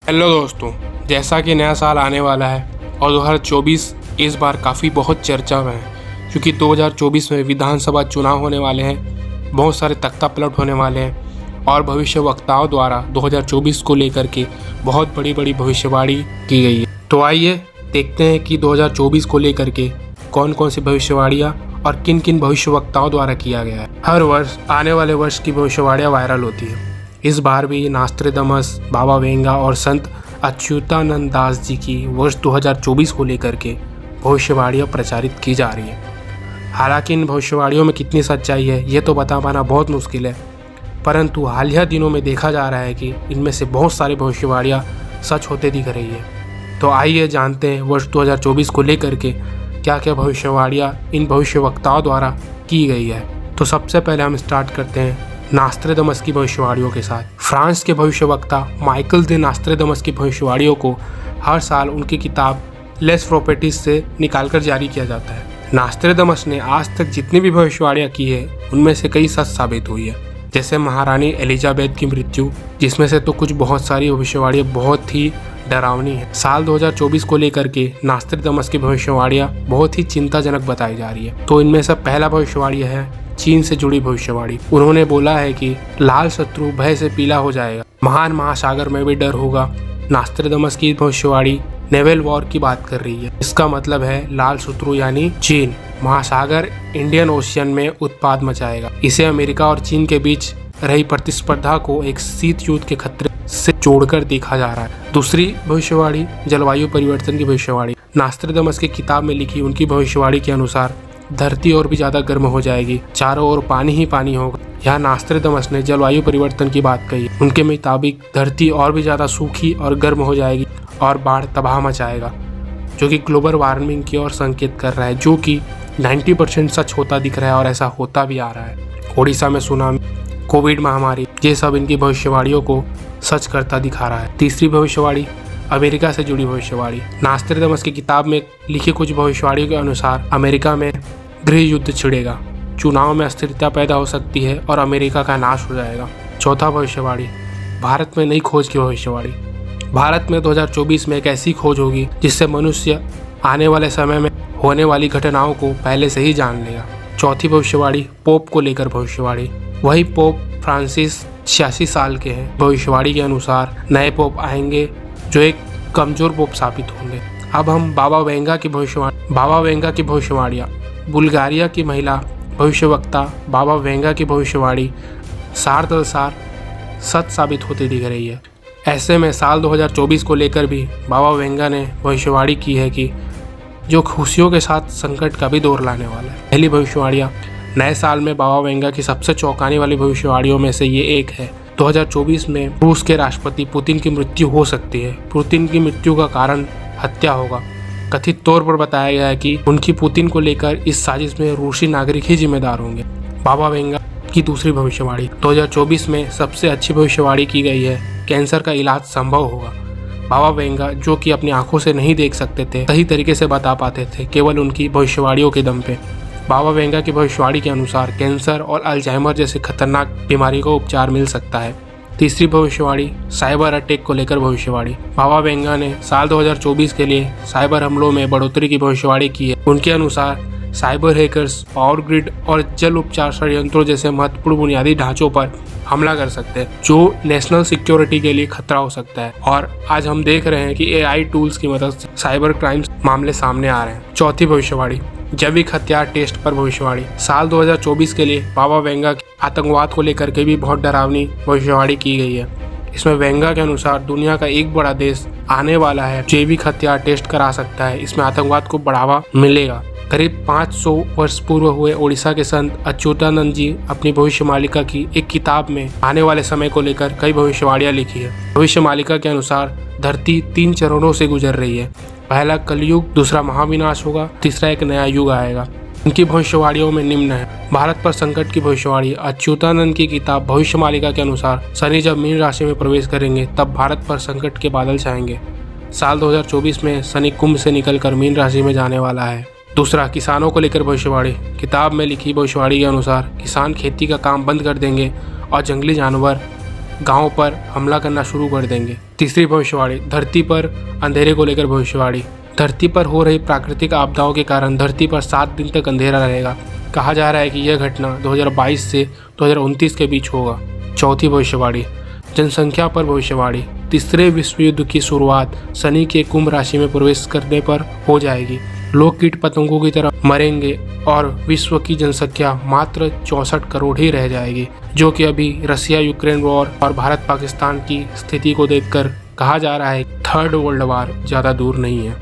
Hello दोस्तों, जैसा कि नया साल आने वाला है और 2024 इस बार काफ़ी बहुत चर्चा में है क्योंकि 2024 में विधानसभा चुनाव होने वाले हैं, बहुत सारे तख्ता पलट होने वाले हैं और भविष्य वक्ताओं द्वारा 2024 को लेकर के बहुत बड़ी बड़ी भविष्यवाणी की गई है। तो आइए देखते हैं कि 2024 को लेकर के कौन कौन सी भविष्यवाणियाँ और किन किन भविष्य वक्ताओं द्वारा किया गया है। हर वर्ष आने वाले वर्ष की भविष्यवाणियाँ वायरल होती है। इस बार भी नास्ट्रेदामस, बाबा वेंगा और संत अच्युतानंद दास जी की वर्ष 2024 को लेकर के भविष्यवाणियाँ प्रचारित की जा रही है। हालांकि इन भविष्यवाणियों में कितनी सच्चाई है ये तो बता पाना बहुत मुश्किल है, परंतु हालिया दिनों में देखा जा रहा है कि इनमें से बहुत सारी भविष्यवाणियाँ सच होते दिख रही है। तो आइए जानते हैं वर्ष 2024 को लेकर के क्या क्या भविष्यवाणियाँ इन भविष्य वक्ताओं द्वारा की गई है। तो सबसे पहले हम स्टार्ट करते हैं नास्ट्रेदामस की भविष्यवाणियों के साथ। फ्रांस के भविष्यवक्ता माइकल दे नास्ट्रेदामस की भविष्यवाणियों को हर साल उनकी किताब लेस प्रोफेटिस से निकालकर जारी किया जाता है। नास्ट्रेदामस ने आज तक जितनी भी भविष्यवाणियां की है उनमें से कई सच साबित हुई है, जैसे महारानी एलिजाबेथ की मृत्यु, जिसमें से तो कुछ बहुत सारी भविष्यवाणियां बहुत ही डरावनी है। साल 2024 को लेकर के नास्ट्रेदामस की भविष्यवाणियां बहुत ही चिंताजनक बताई जा रही है। तो इनमें से पहला भविष्यवाणी है चीन से जुड़ी भविष्यवाणी। उन्होंने बोला है कि लाल शत्रु भय से पीला हो जाएगा, महान महासागर में भी डर होगा। नास्ट्रेदामस की भविष्यवाणी नेवल वॉर की बात कर रही है। इसका मतलब है लाल शत्रु यानी चीन महासागर इंडियन ओशियन में उत्पात मचाएगा। इसे अमेरिका और चीन के बीच रही प्रतिस्पर्धा को एक शीत युद्ध के खतरे से जोड़कर देखा जा रहा है। दूसरी भविष्यवाणी जलवायु परिवर्तन की भविष्यवाणी। नास्ट्रेदामस की किताब में लिखी उनकी भविष्यवाणी के अनुसार धरती और भी ज्यादा गर्म हो जाएगी, चारों ओर पानी ही पानी होगा। यहाँ नास्ट्रेदामस ने जलवायु परिवर्तन की बात कही। उनके मुताबिक धरती और भी ज्यादा सूखी और गर्म हो जाएगी और बाढ़ तबाह मचाएगा, जो कि ग्लोबल वार्मिंग की ओर संकेत कर रहा है, जो कि 90% सच होता दिख रहा है और ऐसा होता भी आ रहा है। ओडिशा में सुनामी, कोविड महामारी, ये सब इनकी भविष्यवाणियों को सच करता दिखा रहा है। तीसरी भविष्यवाणी अमेरिका से जुड़ी भविष्यवाणी। नास्ट्रेदामस की किताब में लिखी कुछ भविष्यवाणियों के अनुसार अमेरिका में गृह युद्ध छिड़ेगा, चुनाव में अस्थिरता पैदा हो सकती है और अमेरिका का नाश हो जाएगा। चौथा भविष्यवाणी भारत में नई खोज की भविष्यवाणी। भारत में 2024 में एक ऐसी खोज होगी जिससे मनुष्य आने वाले समय में होने वाली घटनाओं को पहले से ही जान लेगा। चौथी भविष्यवाणी पोप को लेकर भविष्यवाणी। वही पोप फ्रांसिस 86 साल के हैं। भविष्यवाणी के अनुसार नए पोप आएंगे जो एक कमजोर पोप साबित होंगे। अब हम बाबा वेंगा की भविष्यवाणियाँ। बुल्गारिया की महिला भविष्यवक्ता बाबा वेंगा की भविष्यवाणी सार दर सार सच साबित होती दिख रही है। ऐसे में साल 2024 को लेकर भी बाबा वेंगा ने भविष्यवाणी की है कि जो खुशियों के साथ संकट का भी दौर लाने वाला है। पहली भविष्यवाणियाँ नए साल में बाबा वेंगा की सबसे चौंकाने वाली भविष्यवाणियों में से ये एक है। 2024 में रूस के राष्ट्रपति पुतिन की मृत्यु हो सकती है। पुतिन की मृत्यु का कारण हत्या होगा। कथित तौर पर बताया गया है कि उनकी पुतिन को लेकर इस साजिश में रूसी नागरिक ही जिम्मेदार होंगे। बाबा वेंगा की दूसरी भविष्यवाणी। 2024 में सबसे अच्छी भविष्यवाणी की गई है, कैंसर का इलाज संभव होगा। बाबा वेंगा, जो कि अपनी आंखों से नहीं देख सकते थे, सही तरीके से बता पाते थे केवल उनकी भविष्यवाणियों के दम पे। बाबा वेंगा की भविष्यवाणी के अनुसार कैंसर और अल्जाइमर जैसे खतरनाक बीमारी को उपचार मिल सकता है। तीसरी भविष्यवाणी साइबर अटैक को लेकर भविष्यवाणी। बाबा वेंगा ने साल 2024 के लिए साइबर हमलों में बढ़ोतरी की भविष्यवाणी की है। उनके अनुसार साइबर हैकर्स पावर ग्रिड और जल उपचार संयंत्रों जैसे महत्वपूर्ण बुनियादी ढांचों पर हमला कर सकते हैं, जो नेशनल सिक्योरिटी के लिए खतरा हो सकता है। और आज हम देख रहे हैं कि AI टूल्स की मदद से साइबर क्राइम्स मामले सामने आ रहे हैं। चौथी भविष्यवाणी जैविक हथियार टेस्ट पर भविष्यवाणी। साल 2024 के लिए बाबा वेंगा की आतंकवाद को लेकर के भी बहुत डरावनी भविष्यवाणी की गई है। इसमें वेंगा के अनुसार दुनिया का एक बड़ा देश आने वाला है, जैविक हथियार टेस्ट करा सकता है। इसमें आतंकवाद को बढ़ावा मिलेगा। करीब 500 वर्ष पूर्व हुए ओडिशा के संत अच्युतानंद जी अपनी भविष्यमालिका की एक किताब में आने वाले समय को लेकर कई भविष्यवाणियां लिखी है। भविष्यमालिका के अनुसार धरती 3 चरणों से गुजर रही है। पहला कलयुग, दूसरा महाविनाश होगा, तीसरा एक नया युग आएगा। उनकी भविष्यवाणियों में निम्न है। भारत पर संकट की भविष्यवाणी। अच्युतानंद की किताब भविष्यमालिका के अनुसार शनि जब मीन राशि में प्रवेश करेंगे तब भारत पर संकट के बादल छाएंगे। साल 2024 में शनि कुंभ से निकलकर मीन राशि में जाने वाला है। दूसरा, किसानों को लेकर भविष्यवाणी। किताब में लिखी भविष्यवाणी के अनुसार किसान खेती का काम बंद कर देंगे और जंगली जानवर गांव पर हमला करना शुरू कर देंगे। तीसरी भविष्यवाणी, धरती पर अंधेरे को लेकर भविष्यवाणी। धरती पर हो रही प्राकृतिक आपदाओं के कारण धरती पर 7 दिन तक अंधेरा रहेगा। कहा जा रहा है कि यह घटना 2022 से 2029 के बीच होगा। चौथी भविष्यवाणी, जनसंख्या पर भविष्यवाणी। तीसरे विश्व युद्ध की शुरुआत शनि के कुंभ राशि में प्रवेश करने पर हो जाएगी। लोग कीट पतंगों की तरह मरेंगे और विश्व की जनसंख्या मात्र 64 करोड़ ही रह जाएगी, जो कि अभी रसिया यूक्रेन वॉर और भारत पाकिस्तान की स्थिति को देखकर कहा जा रहा है थर्ड वर्ल्ड वॉर ज़्यादा दूर नहीं है।